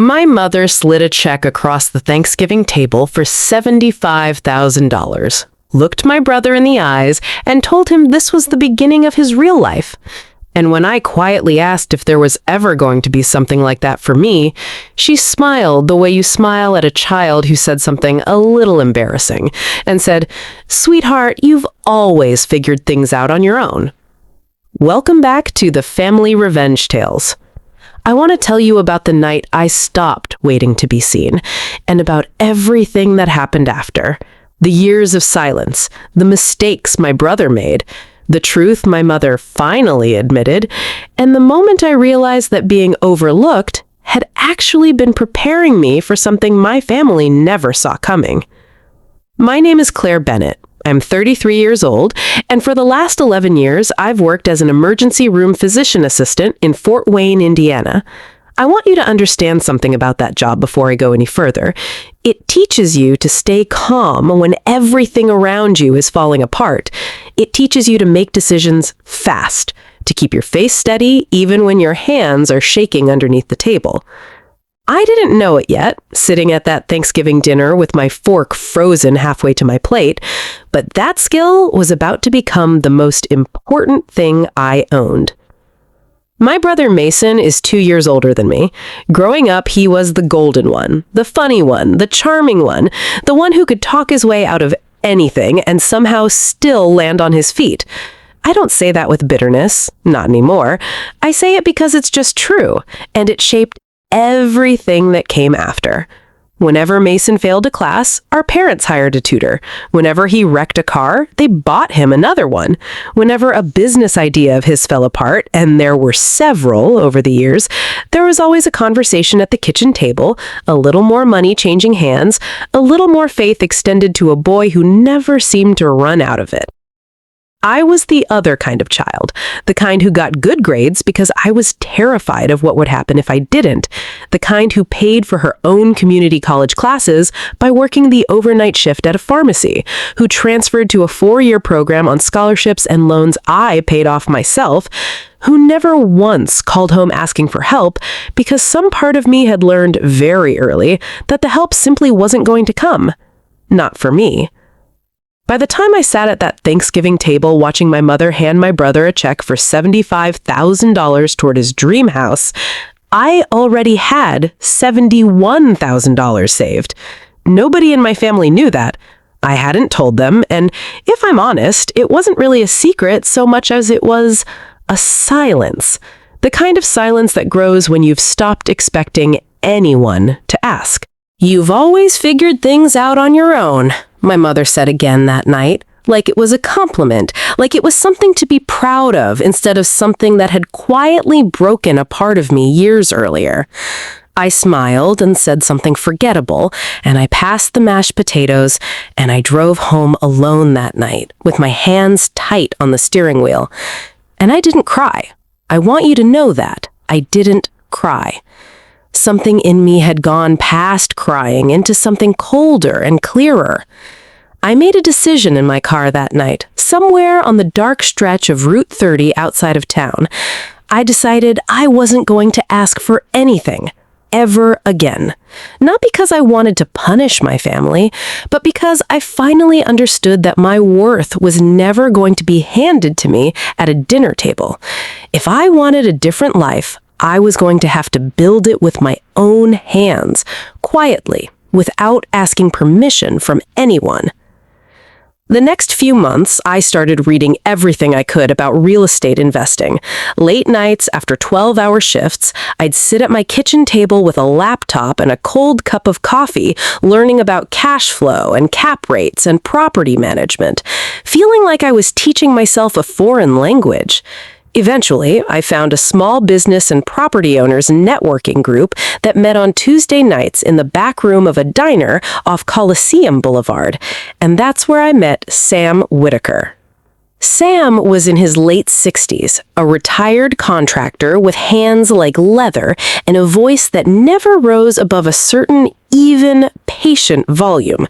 My mother slid a check across the Thanksgiving table for $75,000, looked my brother in the eyes, and told him this was the beginning of his real life. And when I quietly asked if there was ever going to be something like that for me, she smiled the way you smile at a child who said something a little embarrassing, and said, "Sweetheart, you've always figured things out on your own." Welcome back to the Family Revenge Tales. I want to tell you about the night I stopped waiting to be seen, and about everything that happened after. The years of silence, the mistakes my brother made, the truth my mother finally admitted, and the moment I realized that being overlooked had actually been preparing me for something my family never saw coming. My name is Claire Bennett. I'm 33 years old, and for the last 11 years, I've worked as an emergency room physician assistant in Fort Wayne, Indiana. I want you to understand something about that job before I go any further. It teaches you to stay calm when everything around you is falling apart. It teaches you to make decisions fast, to keep your face steady even when your hands are shaking underneath the table. I didn't know it yet, sitting at that Thanksgiving dinner with my fork frozen halfway to my plate, but that skill was about to become the most important thing I owned. My brother Mason is 2 years older than me. Growing up, he was the golden one, the funny one, the charming one, the one who could talk his way out of anything and somehow still land on his feet. I don't say that with bitterness, not anymore. I say it because it's just true, and it shaped everything that came after. Whenever Mason failed a class, our parents hired a tutor. Whenever he wrecked a car, they bought him another one. Whenever a business idea of his fell apart, and there were several over the years, there was always a conversation at the kitchen table, a little more money changing hands, a little more faith extended to a boy who never seemed to run out of it. I was the other kind of child, the kind who got good grades because I was terrified of what would happen if I didn't, the kind who paid for her own community college classes by working the overnight shift at a pharmacy, who transferred to a 4-year program on scholarships and loans I paid off myself, who never once called home asking for help because some part of me had learned very early that the help simply wasn't going to come. Not for me. By the time I sat at that Thanksgiving table watching my mother hand my brother a check for $75,000 toward his dream house, I already had $71,000 saved. Nobody in my family knew that. I hadn't told them, and if I'm honest, it wasn't really a secret so much as it was a silence. The kind of silence that grows when you've stopped expecting anyone to ask. "You've always figured things out on your own," my mother said again that night, like it was a compliment, like it was something to be proud of instead of something that had quietly broken a part of me years earlier. I smiled and said something forgettable, and I passed the mashed potatoes, and I drove home alone that night, with my hands tight on the steering wheel. And I didn't cry. I want you to know that. I didn't cry. Something in me had gone past crying into something colder and clearer. I made a decision in my car that night, somewhere on the dark stretch of Route 30 outside of town. I decided I wasn't going to ask for anything, ever again. Not because I wanted to punish my family, but because I finally understood that my worth was never going to be handed to me at a dinner table. If I wanted a different life, I was going to have to build it with my own hands, quietly, without asking permission from anyone. The next few months, I started reading everything I could about real estate investing. Late nights, after 12-hour shifts, I'd sit at my kitchen table with a laptop and a cold cup of coffee, learning about cash flow and cap rates and property management, feeling like I was teaching myself a foreign language. Eventually, I found a small business and property owners networking group that met on Tuesday nights in the back room of a diner off Coliseum Boulevard, and that's where I met Sam Whitaker. Sam was in his late 60s, a retired contractor with hands like leather and a voice that never rose above a certain, even, patient volume.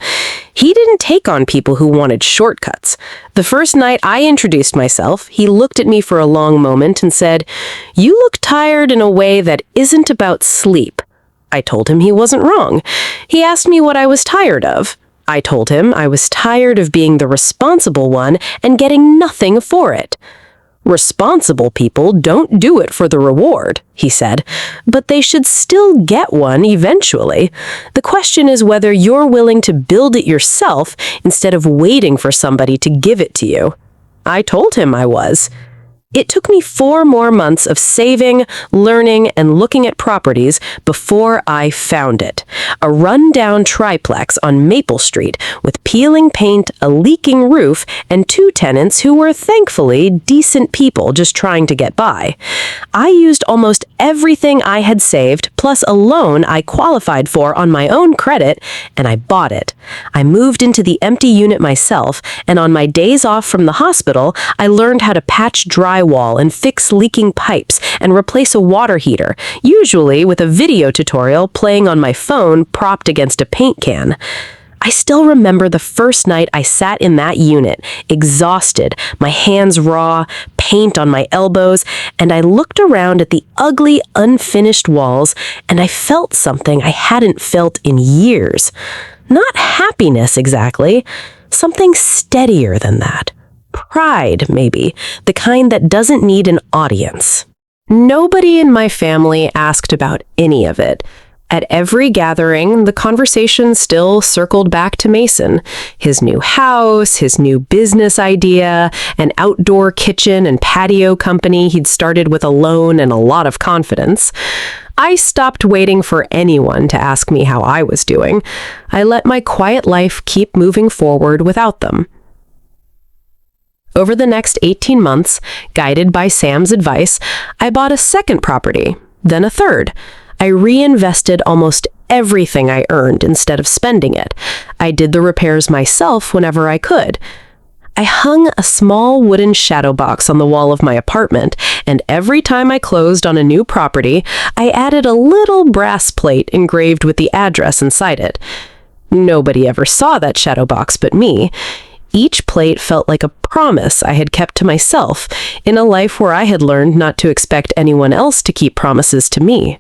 He didn't take on people who wanted shortcuts. The first night I introduced myself, he looked at me for a long moment and said, "You look tired in a way that isn't about sleep." I told him he wasn't wrong. He asked me what I was tired of. I told him I was tired of being the responsible one and getting nothing for it. Responsible people don't do it for the reward, he said, but they should still get one eventually. The question is whether you're willing to build it yourself instead of waiting for somebody to give it to you. I told him I was. It took me 4 more months of saving, learning, and looking at properties before I found it. A run-down triplex on Maple Street with peeling paint, a leaking roof, and 2 tenants who were thankfully decent people just trying to get by. I used almost everything I had saved, plus a loan I qualified for on my own credit, and I bought it. I moved into the empty unit myself, and on my days off from the hospital, I learned how to patch drywall and fix leaking pipes and replace a water heater, usually with a video tutorial playing on my phone propped against a paint can. I still remember the first night I sat in that unit, exhausted, my hands raw, paint on my elbows, and I looked around at the ugly, unfinished walls, and I felt something I hadn't felt in years. Not happiness exactly, something steadier than that. Pride, maybe, the kind that doesn't need an audience. Nobody in my family asked about any of it. At every gathering, the conversation still circled back to Mason, his new house, his new business idea, an outdoor kitchen and patio company he'd started with a loan and a lot of confidence. I stopped waiting for anyone to ask me how I was doing. I let my quiet life keep moving forward without them. Over the next 18 months, guided by Sam's advice, I bought a second property, then a third. I reinvested almost everything I earned instead of spending it. I did the repairs myself whenever I could. I hung a small wooden shadow box on the wall of my apartment, and every time I closed on a new property, I added a little brass plate engraved with the address inside it. Nobody ever saw that shadow box but me. Each plate felt like a promise I had kept to myself in a life where I had learned not to expect anyone else to keep promises to me.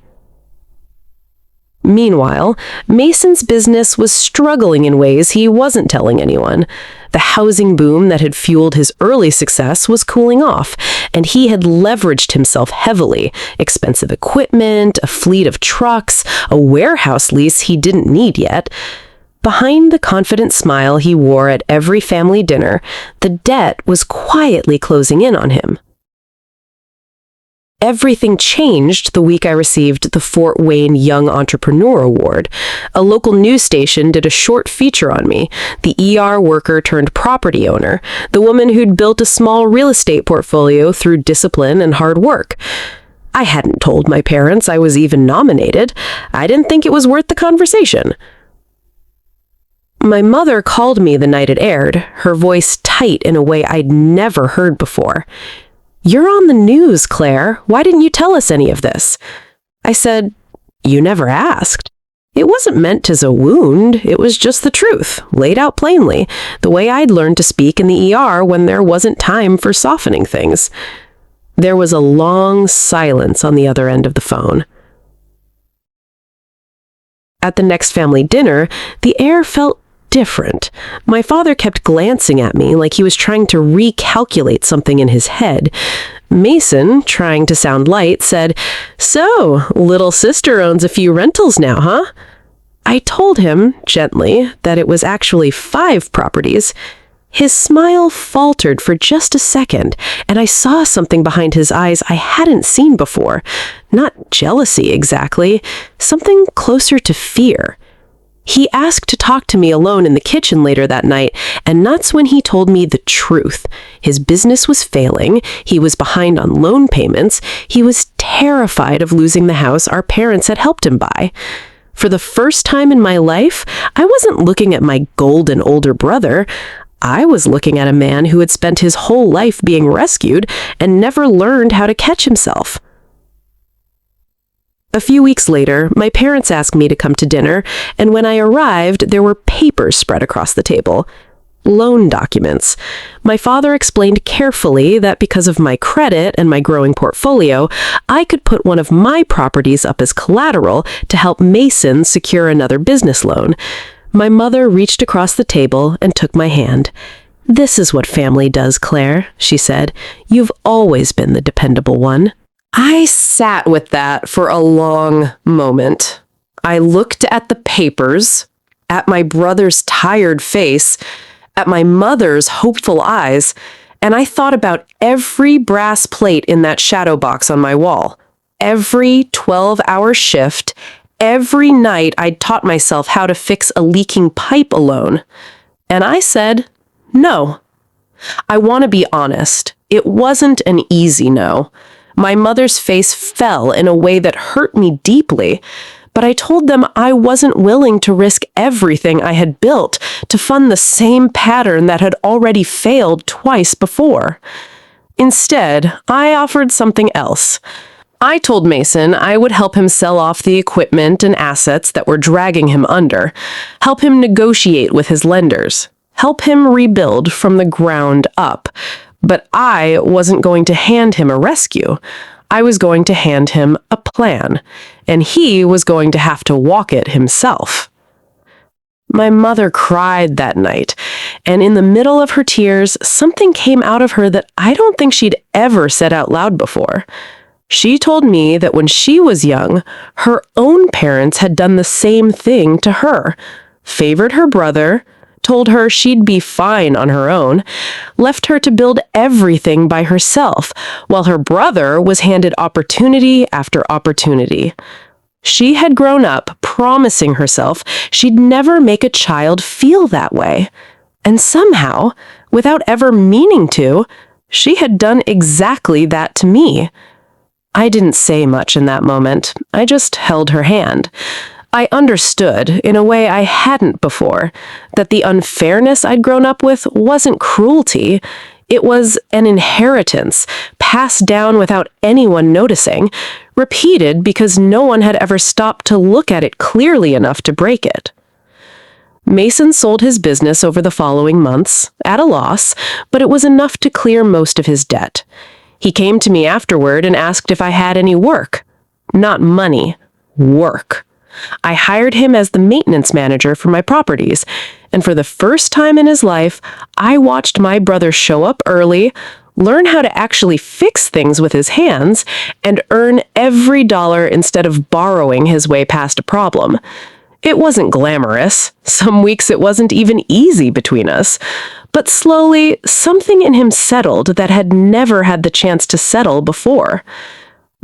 Meanwhile, Mason's business was struggling in ways he wasn't telling anyone. The housing boom that had fueled his early success was cooling off, and he had leveraged himself heavily. Expensive equipment, a fleet of trucks, a warehouse lease he didn't need yet. Behind the confident smile he wore at every family dinner, the debt was quietly closing in on him. Everything changed the week I received the Fort Wayne Young Entrepreneur Award. A local news station did a short feature on me, the ER worker turned property owner, the woman who'd built a small real estate portfolio through discipline and hard work. I hadn't told my parents I was even nominated. I didn't think it was worth the conversation. My mother called me the night it aired, her voice tight in a way I'd never heard before. "You're on the news, Claire. Why didn't you tell us any of this?" I said, "You never asked." It wasn't meant as a wound. It was just the truth, laid out plainly, the way I'd learned to speak in the ER when there wasn't time for softening things. There was a long silence on the other end of the phone. At the next family dinner, the air felt different. My father kept glancing at me like he was trying to recalculate something in his head. Mason, trying to sound light, said, "So, little sister owns a few rentals now, huh?" I told him, gently, that it was actually 5 properties. His smile faltered for just a second, and I saw something behind his eyes I hadn't seen before. Not jealousy exactly, something closer to fear. He asked to talk to me alone in the kitchen later that night, and that's when he told me the truth. His business was failing, he was behind on loan payments, he was terrified of losing the house our parents had helped him buy. For the first time in my life, I wasn't looking at my golden older brother. I was looking at a man who had spent his whole life being rescued and never learned how to catch himself. A few weeks later, my parents asked me to come to dinner, and when I arrived, there were papers spread across the table. loan documents. My father explained carefully that because of my credit and my growing portfolio, I could put one of my properties up as collateral to help Mason secure another business loan. My mother reached across the table and took my hand. "This is what family does, Claire," she said. "You've always been the dependable one." I sat with that for a long moment. I looked at the papers, at my brother's tired face, at my mother's hopeful eyes, and I thought about every brass plate in that shadow box on my wall. Every 12-hour shift, every night I'd taught myself how to fix a leaking pipe alone. And I said, no. I want to be honest. It wasn't an easy no. My mother's face fell in a way that hurt me deeply, but I told them I wasn't willing to risk everything I had built to fund the same pattern that had already failed twice before. Instead, I offered something else. I told Mason I would help him sell off the equipment and assets that were dragging him under, help him negotiate with his lenders, help him rebuild from the ground up. But I wasn't going to hand him a rescue. I was going to hand him a plan, and he was going to have to walk it himself. My mother cried that night, and in the middle of her tears, something came out of her that I don't think she'd ever said out loud before. She told me that when she was young, her own parents had done the same thing to her, favored her brother, told her she'd be fine on her own, left her to build everything by herself, while her brother was handed opportunity after opportunity. She had grown up promising herself she'd never make a child feel that way. And somehow, without ever meaning to, she had done exactly that to me. I didn't say much in that moment. I just held her hand. I understood, in a way I hadn't before, that the unfairness I'd grown up with wasn't cruelty. It was an inheritance, passed down without anyone noticing, repeated because no one had ever stopped to look at it clearly enough to break it. Mason sold his business over the following months, at a loss, but it was enough to clear most of his debt. He came to me afterward and asked if I had any work. Not money, work. I hired him as the maintenance manager for my properties, and for the first time in his life, I watched my brother show up early, learn how to actually fix things with his hands, and earn every dollar instead of borrowing his way past a problem. It wasn't glamorous. Some weeks it wasn't even easy between us. But slowly, something in him settled that had never had the chance to settle before.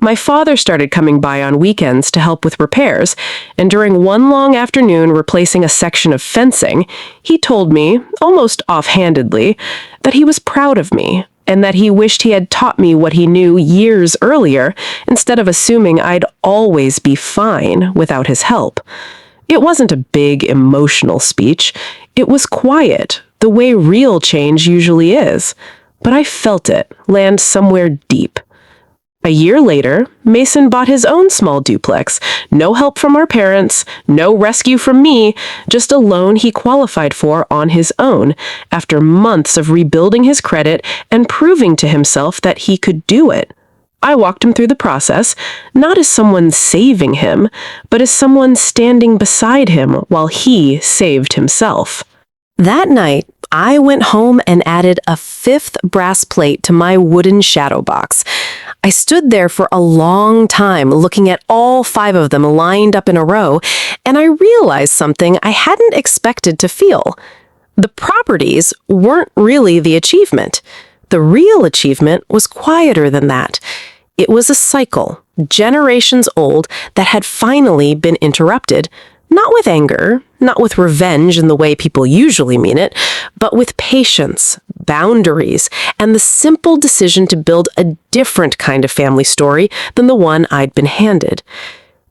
My father started coming by on weekends to help with repairs, and during one long afternoon replacing a section of fencing, he told me, almost offhandedly, that he was proud of me, and that he wished he had taught me what he knew years earlier, instead of assuming I'd always be fine without his help. It wasn't a big emotional speech. It was quiet, the way real change usually is. But I felt it land somewhere deep. A year later, Mason bought his own small duplex. No help from our parents, no rescue from me, just a loan he qualified for on his own, after months of rebuilding his credit and proving to himself that he could do it. I walked him through the process, not as someone saving him, but as someone standing beside him while he saved himself. That night, I went home and added a 5th brass plate to my wooden shadow box. I stood there for a long time looking at all 5 of them lined up in a row, and I realized something I hadn't expected to feel. The properties weren't really the achievement. The real achievement was quieter than that. It was a cycle, generations old, that had finally been interrupted. Not with anger, not with revenge in the way people usually mean it, but with patience, boundaries, and the simple decision to build a different kind of family story than the one I'd been handed.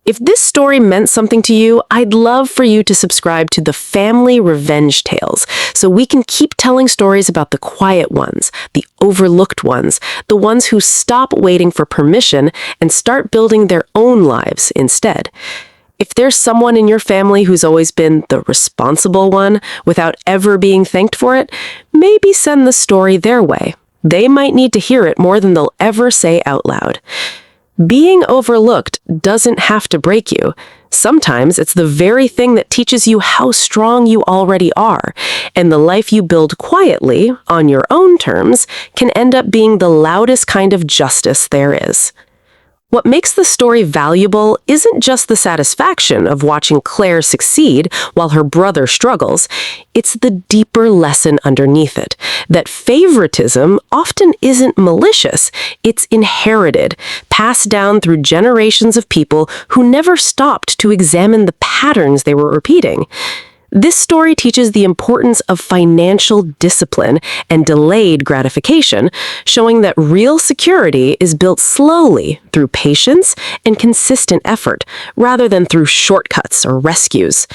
If this story meant something to you, I'd love for you to subscribe to the Family Revenge Tales so we can keep telling stories about the quiet ones, the overlooked ones, the ones who stop waiting for permission and start building their own lives instead. If there's someone in your family who's always been the responsible one without ever being thanked for it, maybe send the story their way. They might need to hear it more than they'll ever say out loud. Being overlooked doesn't have to break you. Sometimes it's the very thing that teaches you how strong you already are, and the life you build quietly, on your own terms, can end up being the loudest kind of justice there is. What makes the story valuable isn't just the satisfaction of watching Claire succeed while her brother struggles, it's the deeper lesson underneath it, that favoritism often isn't malicious, it's inherited, passed down through generations of people who never stopped to examine the patterns they were repeating. This story teaches the importance of financial discipline and delayed gratification, showing that real security is built slowly through patience and consistent effort, rather than through shortcuts or rescues.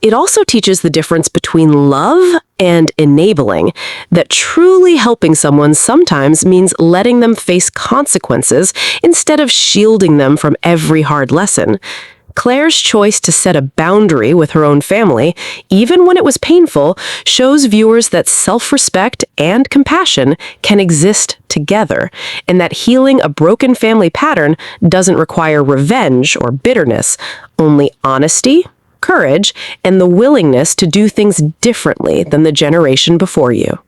It also teaches the difference between love and enabling, that truly helping someone sometimes means letting them face consequences instead of shielding them from every hard lesson. Claire's choice to set a boundary with her own family, even when it was painful, shows viewers that self-respect and compassion can exist together, and that healing a broken family pattern doesn't require revenge or bitterness, only honesty, courage, and the willingness to do things differently than the generation before you.